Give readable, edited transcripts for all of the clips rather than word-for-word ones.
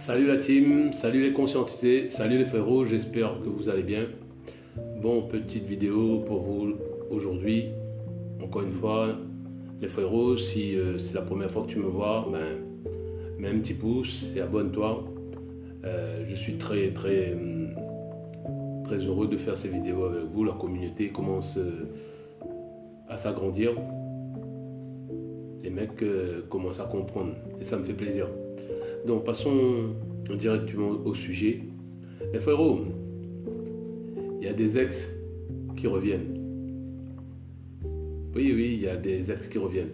Salut la team, salut les conscientisés, salut les frérots, j'espère que vous allez bien. Bon, petite vidéo pour vous aujourd'hui. Encore une fois, les frérots, si c'est la première fois que tu me vois, mets un petit pouce et abonne-toi. Je suis très heureux de faire ces vidéos avec vous. La communauté commence à s'agrandir. Les mecs commencent à comprendre et ça me fait plaisir. Donc passons directement au sujet. Les frérots, il y a des ex qui reviennent. Oui, il y a des ex qui reviennent.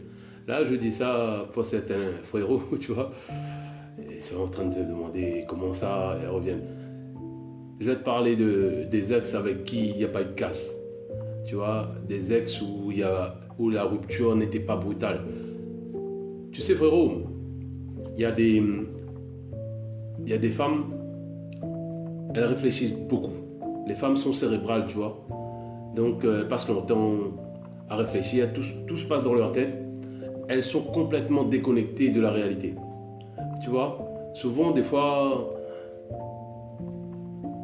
Là, je dis ça pour certains frérots, tu vois. Ils sont en train de se demander comment ça, elles reviennent. Je vais te parler des ex avec qui il n'y a pas eu de casse. Tu vois, des ex où la rupture n'était pas brutale. Tu sais, frérot, il y a des femmes, elles réfléchissent beaucoup. Les femmes sont cérébrales, tu vois. Donc, elles passent leur temps à réfléchir, tout se passe dans leur tête. Elles sont complètement déconnectées de la réalité. Tu vois, souvent, des fois,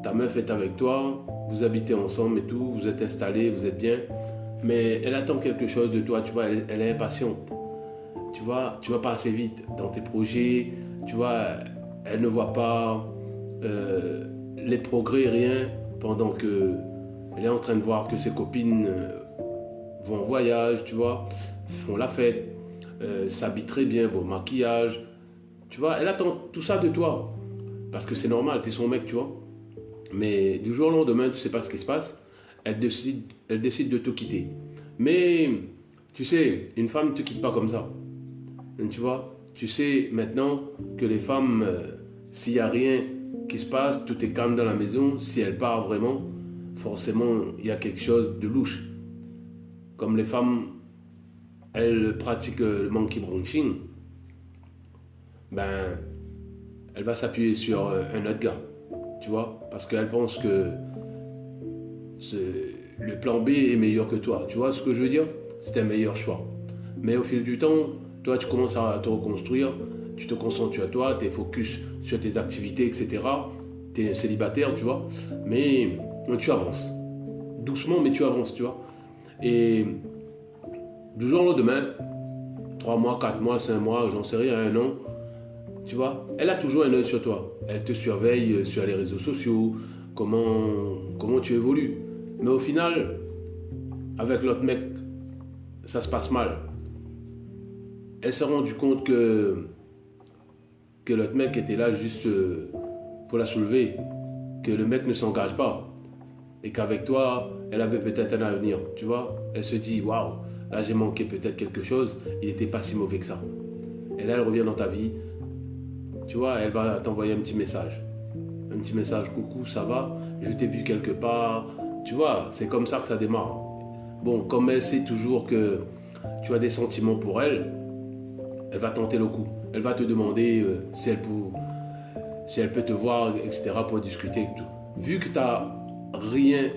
ta meuf est avec toi, vous habitez ensemble et tout, vous êtes installés, vous êtes bien, mais elle attend quelque chose de toi, tu vois, elle est impatiente. Tu vas pas assez vite dans tes projets, tu vois, elle ne voit pas les progrès, rien, pendant que elle est en train de voir que ses copines vont en voyage, tu vois, font la fête, s'habillent très bien, vont au maquillage, tu vois, elle attend tout ça de toi, parce que c'est normal, tu es son mec, tu vois, mais du jour au lendemain, tu sais pas ce qui se passe, elle décide de te quitter. Mais, tu sais, une femme ne te quitte pas comme ça. Tu vois, tu sais maintenant que les femmes, s'il n'y a rien qui se passe, tout est calme dans la maison, si elles partent vraiment, forcément, il y a quelque chose de louche. Comme les femmes, elles pratiquent le monkey branching, ben, elle va s'appuyer sur un autre gars, tu vois, parce qu'elle pense que le plan B est meilleur que toi. Tu vois ce que je veux dire? C'est un meilleur choix. Mais au fil du temps, toi, tu commences à te reconstruire, tu te concentres sur toi, tu es focus sur tes activités, etc. Tu es célibataire, tu vois. Mais tu avances. Doucement, mais tu avances, tu vois. Et du jour au lendemain, 3 mois, 4 mois, 5 mois, j'en sais rien, 1 an, tu vois, elle a toujours un œil sur toi. Elle te surveille sur les réseaux sociaux, comment tu évolues. Mais au final, avec l'autre mec, ça se passe mal. Elle s'est rendue compte que l'autre mec était là juste pour la soulever, que le mec ne s'engage pas et qu'avec toi, elle avait peut-être un avenir, tu vois. Elle se dit, waouh, là j'ai manqué peut-être quelque chose, il n'était pas si mauvais que ça. Et là, elle revient dans ta vie, tu vois, elle va t'envoyer un petit message. Un petit message, coucou, ça va, je t'ai vu quelque part, tu vois, c'est comme ça que ça démarre. Bon, comme elle sait toujours que tu as des sentiments pour elle, elle va tenter le coup. Elle va te demander si elle peut te voir, etc. pour discuter et tout. Vu que tu n'as rien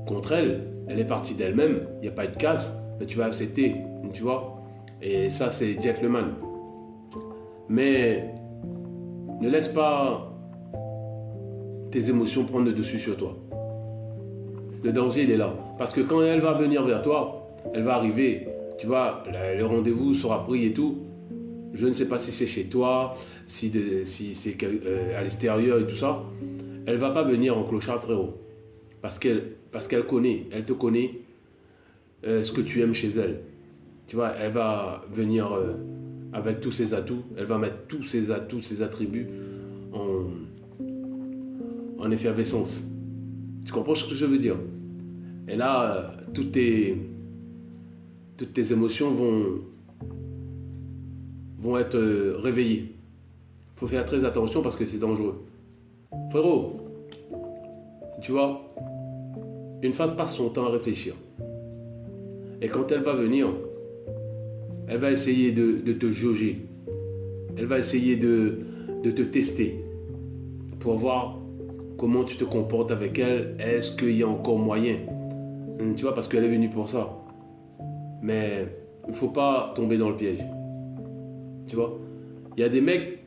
contre elle, elle est partie d'elle-même, il n'y a pas eu de casse, mais tu vas accepter, tu vois. Et ça, c'est gentleman. Mais ne laisse pas tes émotions prendre le dessus sur toi. Le danger, il est là. Parce que quand elle va venir vers toi, elle va arriver, tu vois, le rendez-vous sera pris et tout. Je ne sais pas si c'est chez toi, si c'est à l'extérieur et tout ça. Elle ne va pas venir en clochard, frérot. Parce qu'elle connaît, elle te connaît ce que tu aimes chez elle. Tu vois, elle va venir avec tous ses atouts. Elle va mettre tous ses atouts, ses attributs en effervescence. Tu comprends ce que je veux dire? Et là, toutes tes émotions vont être réveillées. Il faut faire très attention parce que c'est dangereux. Frérot, tu vois, une femme passe son temps à réfléchir. Et quand elle va venir, elle va essayer de te jauger. Elle va essayer de te tester pour voir comment tu te comportes avec elle. Est-ce qu'il y a encore moyen? Tu vois, parce qu'elle est venue pour ça. Mais il ne faut pas tomber dans le piège. Tu vois, il y a des mecs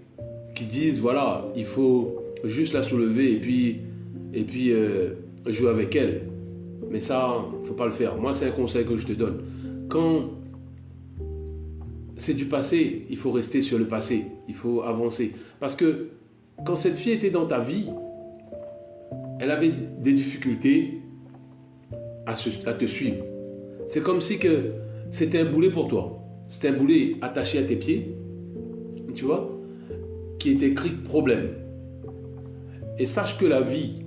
qui disent, voilà, il faut juste la soulever et puis jouer avec elle. Mais ça, il ne faut pas le faire. Moi, c'est un conseil que je te donne. Quand c'est du passé, il faut rester sur le passé. Il faut avancer. Parce que quand cette fille était dans ta vie, elle avait des difficultés à te suivre. C'est comme si que c'était un boulet pour toi. C'était un boulet attaché à tes pieds, tu vois, qui était écrit problème. Et sache que la vie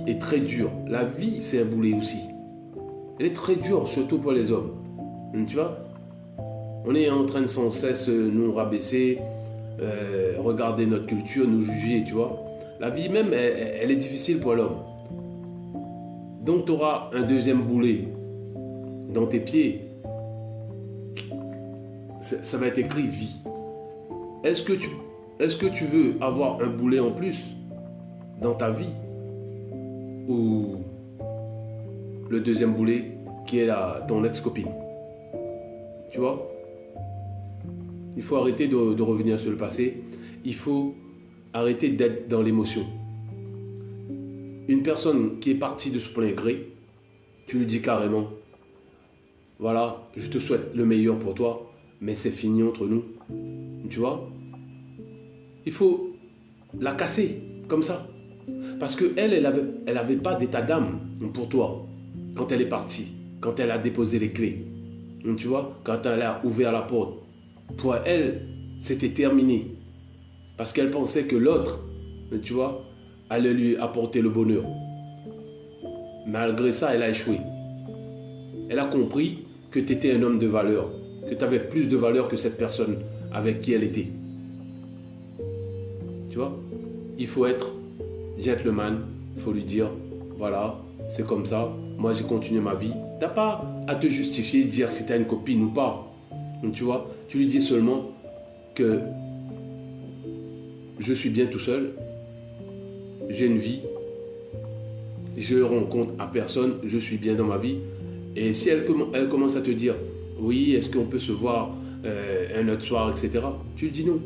est très dure. La vie, c'est un boulet aussi. Elle est très dure, surtout pour les hommes. Tu vois, on est en train de sans cesse nous rabaisser, regarder notre culture, nous juger, tu vois. La vie même, elle est difficile pour l'homme. Donc, tu auras un deuxième boulet dans tes pieds. Ça va être écrit vie. Est-ce que tu veux avoir un boulet en plus dans ta vie? Ou le deuxième boulet qui est ton ex-copine? Tu vois? Il faut arrêter de revenir sur le passé. Il faut arrêter d'être dans l'émotion. Une personne qui est partie de son plein gré, tu lui dis carrément, voilà, je te souhaite le meilleur pour toi, mais c'est fini entre nous. Tu vois? Il faut la casser, comme ça. Parce qu'elle, elle avait pas d'état d'âme pour toi quand elle est partie, quand elle a déposé les clés. Tu vois? Quand elle a ouvert la porte. Pour elle, c'était terminé. Parce qu'elle pensait que l'autre, tu vois, allait lui apporter le bonheur. Malgré ça, elle a échoué. Elle a compris que tu étais un homme de valeur, que tu avais plus de valeur que cette personne avec qui elle était. Tu vois? Il faut être gentleman, il faut lui dire, voilà, c'est comme ça, moi j'ai continué ma vie. Tu n'as pas à te justifier, dire si tu as une copine ou pas. Tu vois? Tu lui dis seulement que je suis bien tout seul, j'ai une vie, je rends compte à personne, je suis bien dans ma vie. Et si elle commence à te dire, oui, est-ce qu'on peut se voir un autre soir, etc. Tu lui dis non.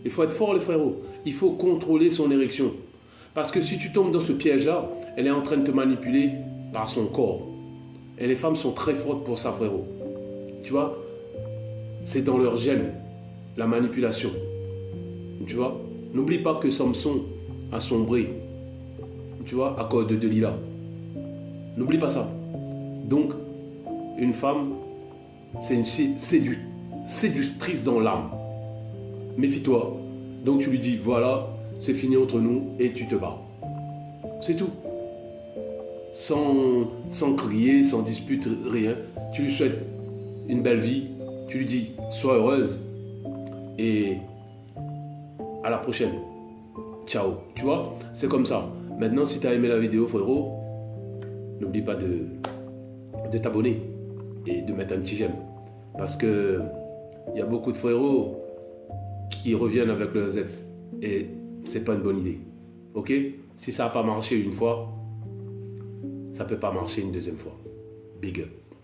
Il faut être fort, les frérots. Il faut contrôler son érection. Parce que si tu tombes dans ce piège-là, elle est en train de te manipuler par son corps. Et les femmes sont très fortes pour ça, frérot. Tu vois? C'est dans leur gène, la manipulation. Tu vois? N'oublie pas que Samson a sombré, tu vois, à cause de Delilah. N'oublie pas ça. Donc, une femme, c'est une séductrice dans l'âme. Méfie-toi. Donc tu lui dis, voilà, c'est fini entre nous et tu te bats. C'est tout. Sans crier, sans dispute, rien. Tu lui souhaites une belle vie. Tu lui dis, sois heureuse. Et à la prochaine. Ciao. Tu vois, c'est comme ça. Maintenant, si tu as aimé la vidéo, frérot, n'oublie pas de t'abonner et de mettre un petit j'aime. Parce que il y a beaucoup de frérots qui reviennent avec leurs ex. Et c'est pas une bonne idée. Ok? Si ça n'a pas marché une fois, ça peut pas marcher une deuxième fois. Big up.